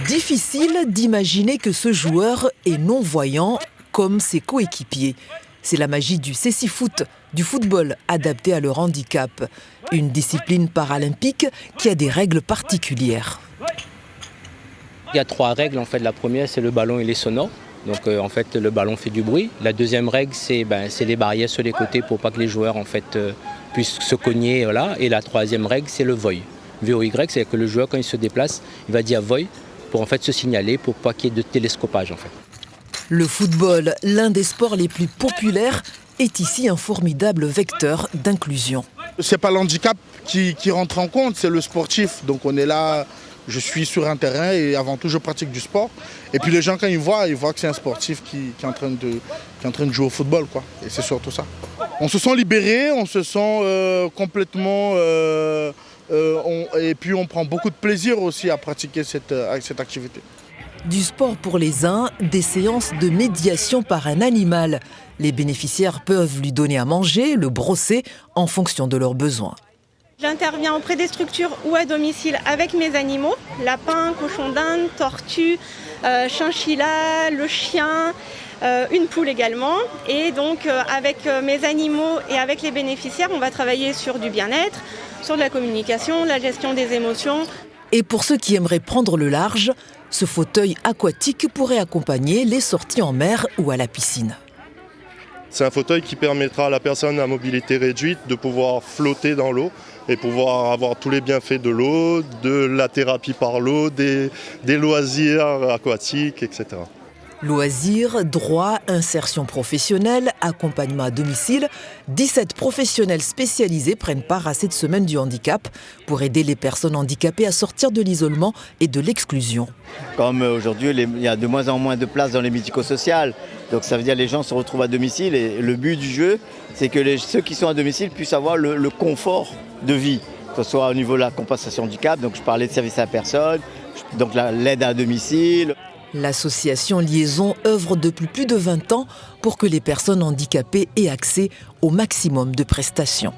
Difficile d'imaginer que ce joueur est non-voyant comme ses coéquipiers. C'est la magie du cécifoot, du football adapté à leur handicap. Une discipline paralympique qui a des règles particulières. Il y a 3 règles en fait. La première, c'est le ballon, il est sonore. Donc en fait, le ballon fait du bruit. La deuxième règle, c'est les barrières sur les côtés pour pas que les joueurs en fait puissent se cogner là. Et la troisième règle, c'est le voy. VOY, c'est que le joueur quand il se déplace, il va dire voy pour en fait se signaler pour pas qu'il y ait de télescopage en fait. Le football, l'un des sports les plus populaires, est ici un formidable vecteur d'inclusion. C'est pas l'handicap qui rentre en compte, c'est le sportif. Donc on est là, je suis sur un terrain et avant tout je pratique du sport. Et puis les gens quand ils voient que c'est un sportif qui est en train de jouer au football, quoi. Et c'est surtout ça. On se sent libéré, on se sent complètement... et puis on prend beaucoup de plaisir aussi à pratiquer cette activité. Du sport pour les uns, des séances de médiation par un animal. Les bénéficiaires peuvent lui donner à manger, le brosser en fonction de leurs besoins. J'interviens auprès des structures ou à domicile avec mes animaux, lapins, cochons d'Inde, tortues, chinchillas, le chien, une poule également. Et donc avec mes animaux et avec les bénéficiaires, on va travailler sur du bien-être, sur de la communication, la gestion des émotions. Et pour ceux qui aimeraient prendre le large, ce fauteuil aquatique pourrait accompagner les sorties en mer ou à la piscine. C'est un fauteuil qui permettra à la personne à mobilité réduite de pouvoir flotter dans l'eau et pouvoir avoir tous les bienfaits de l'eau, de la thérapie par l'eau, des loisirs aquatiques, etc. Loisirs, droits, insertion professionnelle, accompagnement à domicile, 17 professionnels spécialisés prennent part à cette semaine du handicap pour aider les personnes handicapées à sortir de l'isolement et de l'exclusion. Comme aujourd'hui, il y a de moins en moins de place dans les médico-sociales. Donc ça veut dire que les gens se retrouvent à domicile et le but du jeu, c'est que ceux qui sont à domicile puissent avoir le confort de vie, que ce soit au niveau de la compensation handicap, donc je parlais de service à la personne, donc l'aide à domicile. L'association Liaison œuvre depuis plus de 20 ans pour que les personnes handicapées aient accès au maximum de prestations.